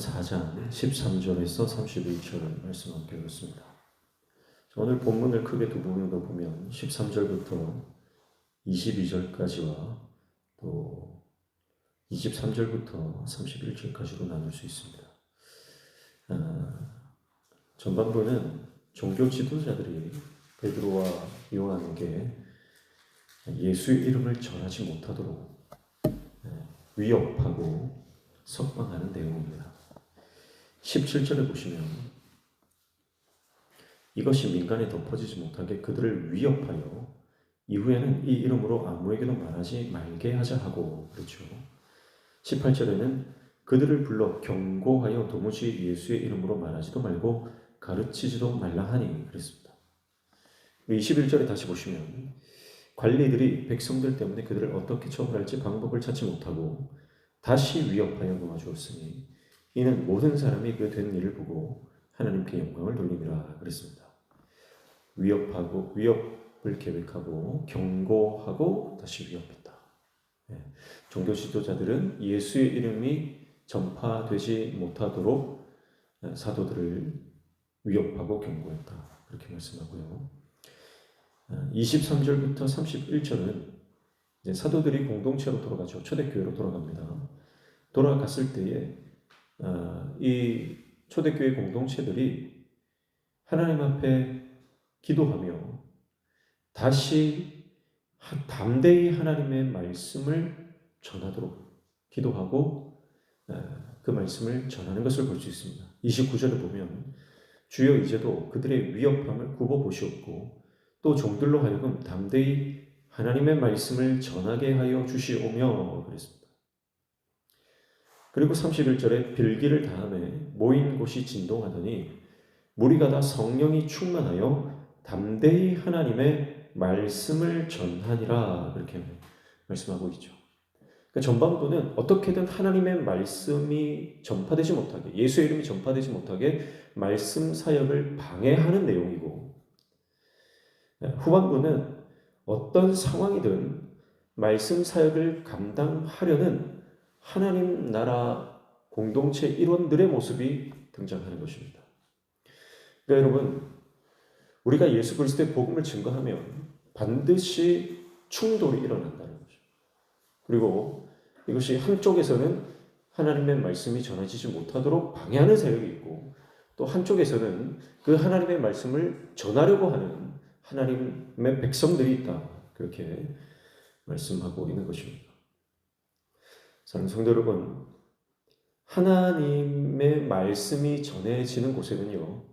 4장 13절에서 31절 말씀 함께 읽었습니다. 오늘 본문을 크게 두 부분으로 보면 13절부터 22절까지와 또 23절부터 31절까지로 나눌 수 있습니다. 전반부는 종교 지도자들이 베드로와 요한에게 예수의 이름을 전하지 못하도록 위협하고 석방하는 내용입니다. 17절에 보시면 이것이 민간에 덮어지지 못하게 그들을 위협하여 이후에는 이 이름으로 아무에게도 말하지 말게 하자 하고 그렇죠. 18절에는 그들을 불러 경고하여 도무지 예수의 이름으로 말하지도 말고 가르치지도 말라 하니 그랬습니다. 21절에 다시 보시면 관리들이 백성들 때문에 그들을 어떻게 처벌할지 방법을 찾지 못하고 다시 위협하여 놓아주었으니 이는 모든 사람이 그 된 일을 보고 하나님께 영광을 돌림이라 그랬습니다. 위협을 계획하고 경고하고 다시 위협했다. 종교 지도자들은 예수의 이름이 전파되지 못하도록 사도들을 위협하고 경고했다. 그렇게 말씀하고요. 23절부터 31절은 이제 사도들이 공동체로 돌아가죠. 초대교회로 돌아갑니다. 돌아갔을 때에 이 초대교회 공동체들이 하나님 앞에 기도하며 다시 담대히 하나님의 말씀을 전하도록 기도하고 그 말씀을 전하는 것을 볼 수 있습니다. 29절을 보면 주여 이제도 그들의 위협함을 굽어보시옵고 또 종들로 하여금 담대히 하나님의 말씀을 전하게 하여 주시오며 그랬습니다. 그리고 31절에 빌기를 다음에 모인 곳이 진동하더니 무리가 다 성령이 충만하여 담대히 하나님의 말씀을 전하니라 그렇게 말씀하고 있죠. 그러니까 전반부는 어떻게든 하나님의 말씀이 전파되지 못하게 예수의 이름이 전파되지 못하게 말씀 사역을 방해하는 내용이고 후반부는 어떤 상황이든 말씀 사역을 감당하려는 하나님 나라 공동체 일원들의 모습이 등장하는 것입니다. 그러니까 여러분, 우리가 예수 그리스도의 복음을 증거하면 반드시 충돌이 일어난다는 거죠. 그리고 이것이 한쪽에서는 하나님의 말씀이 전해지지 못하도록 방해하는 세력이 있고 또 한쪽에서는 그 하나님의 말씀을 전하려고 하는 하나님의 백성들이 있다. 그렇게 말씀하고 있는 것입니다. 사랑하는 성도 여러분, 하나님의 말씀이 전해지는 곳에는요,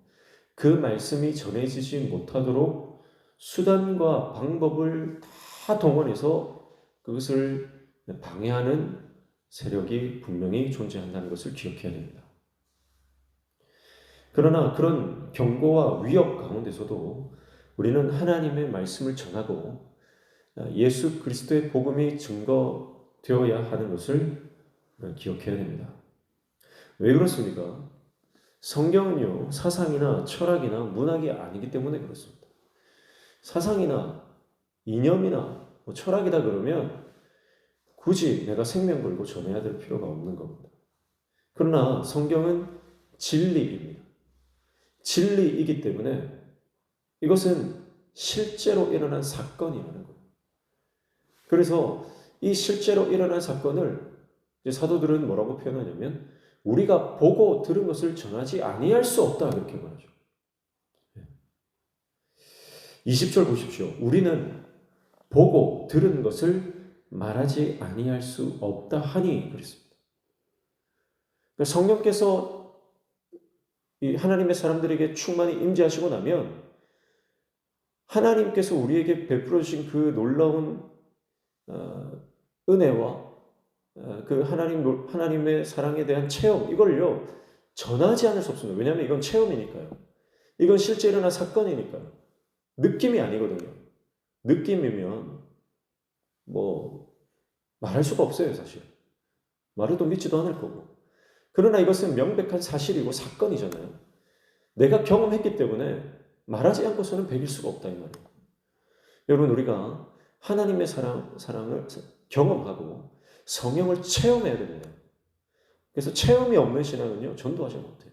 그 말씀이 전해지지 못하도록 수단과 방법을 다 동원해서 그것을 방해하는 세력이 분명히 존재한다는 것을 기억해야 됩니다. 그러나 그런 경고와 위협 가운데서도 우리는 하나님의 말씀을 전하고 예수 그리스도의 복음이 증거되어야 하는 것을 기억해야 됩니다. 왜 그렇습니까? 성경은요, 사상이나 철학이나 문학이 아니기 때문에 그렇습니다. 사상이나 이념이나 철학이다 그러면 굳이 내가 생명 걸고 전해야 될 필요가 없는 겁니다. 그러나 성경은 진리입니다. 진리이기 때문에 이것은 실제로 일어난 사건이라는 거예요. 그래서 이 실제로 일어난 사건을 사도들은 뭐라고 표현하냐면 우리가 보고 들은 것을 전하지 아니할 수 없다 그렇게 말하죠. 20절 보십시오. 우리는 보고 들은 것을 말하지 아니할 수 없다 하니 그랬습니다. 그러니까 성령께서 이 하나님의 사람들에게 충만히 임재하시고 나면 하나님께서 우리에게 베풀어 주신 그 놀라운 은혜와 그 하나님의 사랑에 대한 체험, 이걸요, 전하지 않을 수 없습니다. 왜냐하면 이건 체험이니까요. 이건 실제 일어난 사건이니까요. 느낌이 아니거든요. 느낌이면 말할 수가 없어요, 사실. 말해도 믿지도 않을 거고. 그러나 이것은 명백한 사실이고 사건이잖아요. 내가 경험했기 때문에 말하지 않고서는 배길 수가 없다 이 말이에요. 여러분, 우리가 하나님의 사랑을 경험하고 성령을 체험해야 됩니다. 그래서 체험이 없는 신앙은요, 전도하지 못해요.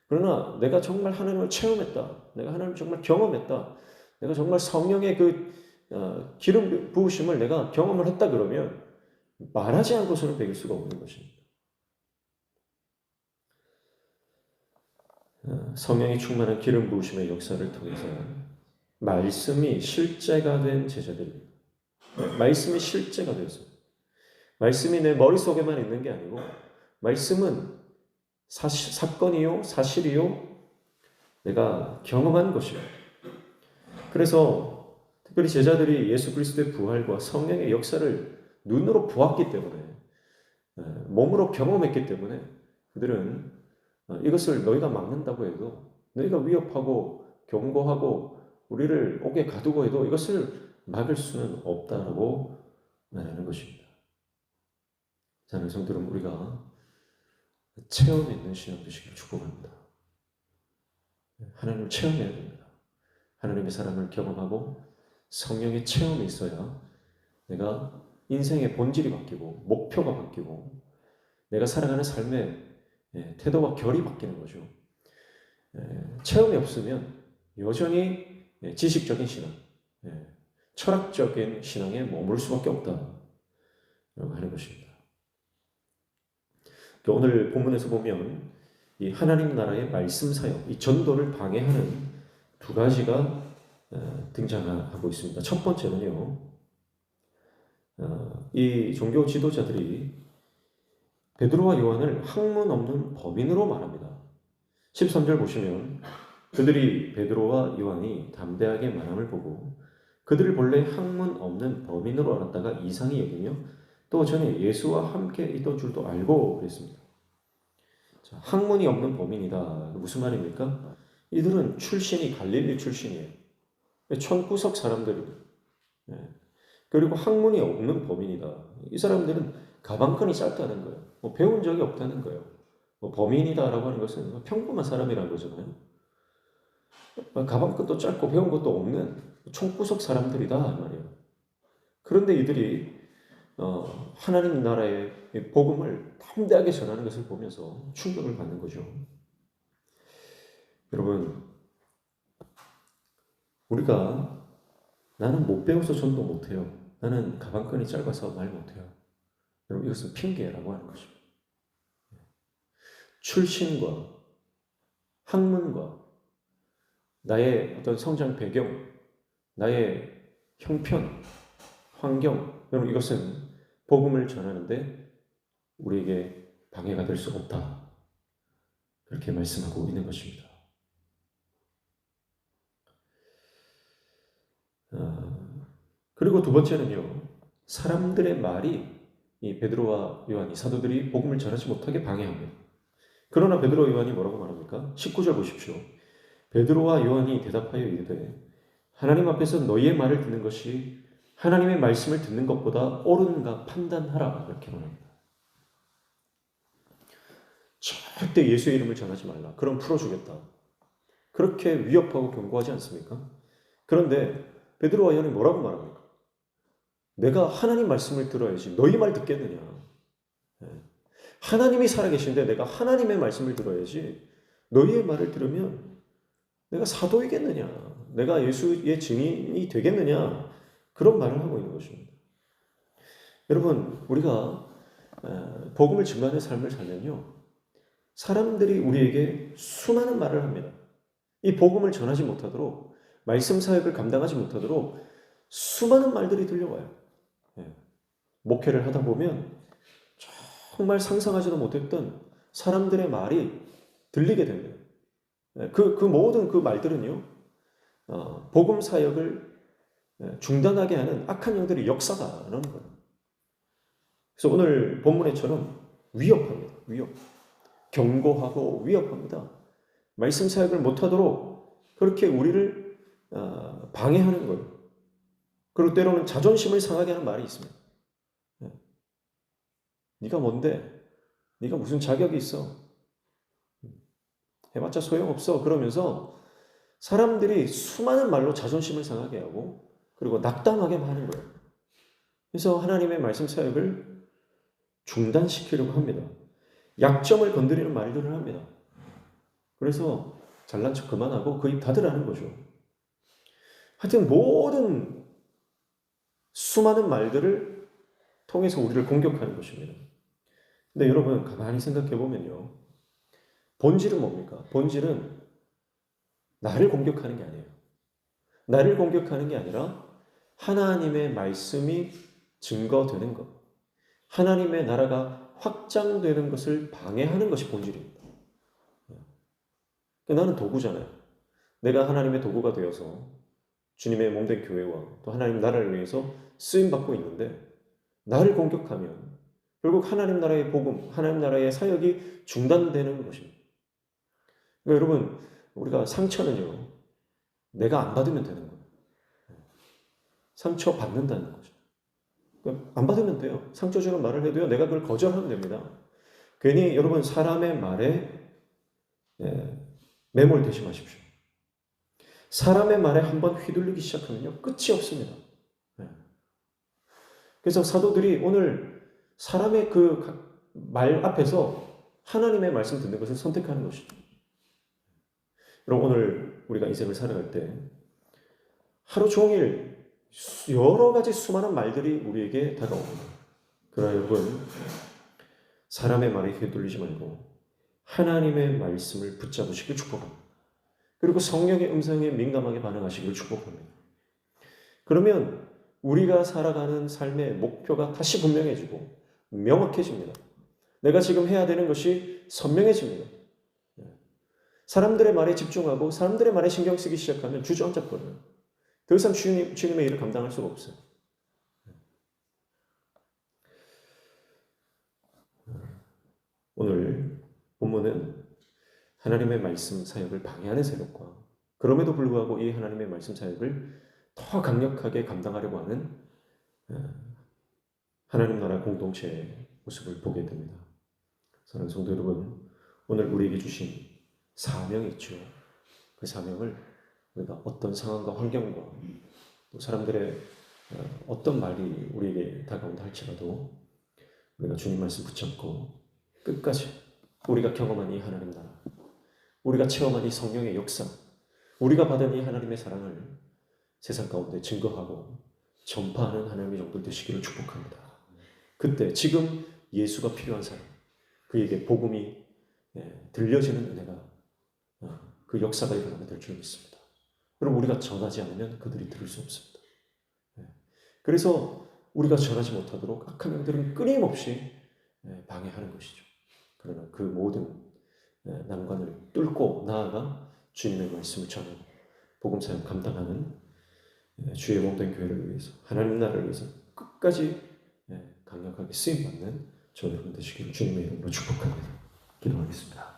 그러나 내가 정말 하나님을 체험했다. 내가 하나님을 정말 경험했다. 내가 정말 성령의 기름 부으심을 내가 경험을 했다 그러면 말하지 않고서는 배울 수가 없는 것입니다. 성령이 충만한 기름 부으심의 역사를 통해서 말씀이 실제가 된 제자들입니다. 말씀이 실제가 되었어요. 말씀이 내 머릿속에만 있는 게 아니고 말씀은 사건이요, 사실이요, 내가 경험한 것이요. 그래서 특별히 제자들이 예수 그리스도의 부활과 성령의 역사를 눈으로 보았기 때문에, 몸으로 경험했기 때문에 그들은 이것을 너희가 막는다고 해도, 너희가 위협하고 경고하고 우리를 옥에 가두고 해도 이것을 막을 수는 없다라고 말하는 것입니다. 사랑하는 성도 여러분, 우리가 체험 있는 신앙 되시길 축복합니다. 하나님을 체험해야 됩니다. 하나님의 사랑을 경험하고 성령의 체험이 있어야 내가 인생의 본질이 바뀌고 목표가 바뀌고 내가 살아가는 삶의 태도와 결이 바뀌는 거죠. 체험이 없으면 여전히 지식적인 신앙, 철학적인 신앙에 머물 수밖에 없다라고 하는 것입니다. 오늘 본문에서 보면 이 하나님 나라의 말씀 사역, 이 전도를 방해하는 두 가지가 등장하고 있습니다. 첫 번째는요, 이 종교 지도자들이 베드로와 요한을 학문 없는 범인으로 말합니다. 13절 보시면 그들이 베드로와 요한이 담대하게 말함을 보고 그들을 본래 학문 없는 범인으로 알았다가 이상히 여기며 또 전에 예수와 함께 있던 줄도 알고 그랬습니다. 자, 학문이 없는 범인이다. 무슨 말입니까? 이들은 출신이 갈릴리 출신이에요. 천구석 사람들이에요. 그리고 학문이 없는 범인이다. 이 사람들은 가방끈이 짧다는 거예요. 배운 적이 없다는 거예요. 범인이다라고 하는 것은 평범한 사람이라는 거잖아요. 가방끈도 짧고 배운 것도 없는 총구석 사람들이다 말이에요. 그런데 이들이 하나님 나라의 복음을 담대하게 전하는 것을 보면서 충격을 받는 거죠. 여러분, 우리가 나는 못 배워서 전도 못해요. 나는 가방끈이 짧아서 말 못해요. 여러분, 이것은 핑계라고 하는 것입니다. 출신과 학문과 나의 어떤 성장 배경, 나의 형편, 환경, 여러분 이것은 복음을 전하는데 우리에게 방해가 될 수 없다. 그렇게 말씀하고 있는 것입니다. 그리고 두 번째는요, 사람들의 말이 이 베드로와 요한이 사도들이 복음을 전하지 못하게 방해합니다. 그러나 베드로와 요한이 뭐라고 말합니까? 19절 보십시오. 베드로와 요한이 대답하여 이르되 하나님 앞에서 너희의 말을 듣는 것이 하나님의 말씀을 듣는 것보다 옳은가 판단하라. 이렇게 말합니다. 절대 예수의 이름을 전하지 말라. 그럼 풀어주겠다. 그렇게 위협하고 경고하지 않습니까? 그런데 베드로와 요한이 뭐라고 말합니까? 내가 하나님 말씀을 들어야지 너희 말 듣겠느냐. 하나님이 살아계신데 내가 하나님의 말씀을 들어야지 너희의 말을 들으면 내가 사도이겠느냐. 내가 예수의 증인이 되겠느냐. 그런 말을 하고 있는 것입니다. 여러분, 우리가 복음을 증거하는 삶을 살면요, 사람들이 우리에게 수많은 말을 합니다. 이 복음을 전하지 못하도록, 말씀 사역을 감당하지 못하도록 수많은 말들이 들려와요. 목회를 하다 보면 정말 상상하지도 못했던 사람들의 말이 들리게 됩니다. 그 모든 그 말들은요, 복음 사역을 중단하게 하는 악한 영들의 역사다라는 거예요. 그래서 오늘 본문에처럼 위협합니다. 위협. 경고하고 위협합니다. 말씀 사역을 못하도록 그렇게 우리를 방해하는 거예요. 그리고 때로는 자존심을 상하게 하는 말이 있습니다. 네가 뭔데? 네가 무슨 자격이 있어? 해봤자 소용없어. 그러면서 사람들이 수많은 말로 자존심을 상하게 하고 그리고 낙담하게 하는 거예요. 그래서 하나님의 말씀 사역을 중단시키려고 합니다. 약점을 건드리는 말들을 합니다. 그래서 잘난 척 그만하고 그 입 닫으라는 거죠. 하여튼 모든 수많은 말들을 통해서 우리를 공격하는 것입니다. 근데 여러분 가만히 생각해 보면요. 본질은 뭡니까? 본질은 나를 공격하는 게 아니에요. 나를 공격하는 게 아니라 하나님의 말씀이 증거되는 것, 하나님의 나라가 확장되는 것을 방해하는 것이 본질입니다. 나는 도구잖아요. 내가 하나님의 도구가 되어서 주님의 몸된 교회와 또 하나님 나라를 위해서 쓰임받고 있는데 나를 공격하면 결국 하나님 나라의 복음, 하나님 나라의 사역이 중단되는 것입니다. 그러니까 여러분 우리가 상처는요. 내가 안 받으면 되는 거예요. 상처 받는다는 거죠. 안 받으면 돼요. 상처 주는 말을 해도요. 내가 그걸 거절하면 됩니다. 괜히 여러분 사람의 말에 매몰되지 마십시오. 사람의 말에 한번 휘둘리기 시작하면요. 끝이 없습니다. 그래서 사도들이 오늘 사람의 그 말 앞에서 하나님의 말씀 듣는 것을 선택하는 것이죠. 여러분 오늘 우리가 인생을 살아갈 때 하루 종일 여러 가지 수많은 말들이 우리에게 다가옵니다. 그러나 여러분 사람의 말에 휘둘리지 말고 하나님의 말씀을 붙잡으시길 축복합니다. 그리고 성령의 음성에 민감하게 반응하시길 축복합니다. 그러면 우리가 살아가는 삶의 목표가 다시 분명해지고 명확해집니다. 내가 지금 해야 되는 것이 선명해집니다. 사람들의 말에 집중하고 사람들의 말에 신경 쓰기 시작하면 주저앉아버려요. 더 이상 주님의 일을 감당할 수가 없어요. 오늘 본문은 하나님의 말씀 사역을 방해하는 세력과 그럼에도 불구하고 이 하나님의 말씀 사역을 더 강력하게 감당하려고 하는 하나님 나라 공동체의 모습을 보게 됩니다. 사랑하는 성도 여러분, 오늘 우리에게 주신 사명이 있죠. 그 사명을 우리가 어떤 상황과 환경과 또 사람들의 어떤 말이 우리에게 다가온다 할지라도 우리가 주님 말씀 붙잡고 끝까지 우리가 경험한 이 하나님 나라, 우리가 체험한 이 성령의 역사, 우리가 받은 이 하나님의 사랑을 세상 가운데 증거하고 전파하는 하나님의 종들 되시기를 축복합니다. 그때 지금 예수가 필요한 사람, 그에게 복음이 들려지는 은혜가 그 역사가 일어나게 될 줄 믿습니다. 그럼 우리가 전하지 않으면 그들이 들을 수 없습니다. 그래서 우리가 전하지 못하도록 악한 영들은 끊임없이 방해하는 것이죠. 그러나 그 모든 난관을 뚫고 나아가 주님의 말씀을 전하고 복음 사역 감당하는 주의 몸된 교회를 위해서 하나님 나라를 위해서 끝까지 강력하게 쓰임받는 저와 여러분 되시기를 주님의 이름으로 축복합니다. 기도하겠습니다.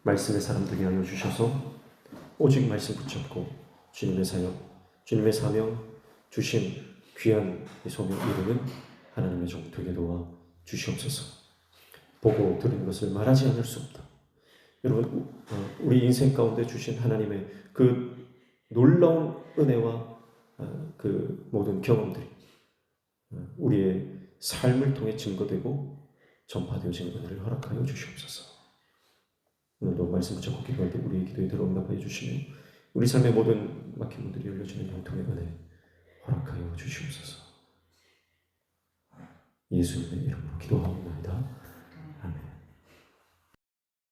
말씀의 사람 되게 하여 주셔서 오직 말씀 붙잡고 주님의 사역, 주님의 사명 주신 귀한 이 소명 이루는 하나님의 종 되게 도와 주시옵소서. 보고 들은 것을 말하지 않을 수 없다. 여러분 우리 인생 가운데 주신 하나님의 그 놀라운 은혜와 그 모든 경험들이 우리의 삶을 통해 증거되고 전파되어지는 은혜를 허락하여 주시옵소서. 오늘도 말씀 붙잡고 기도할 때 우리의 기도에 들어응답하여 주시며 우리 삶의 모든 막힌 문들이 열려지는 영통의 은혜 허락하여 주시옵소서. 예수님의 이름으로 기도하옵나이다.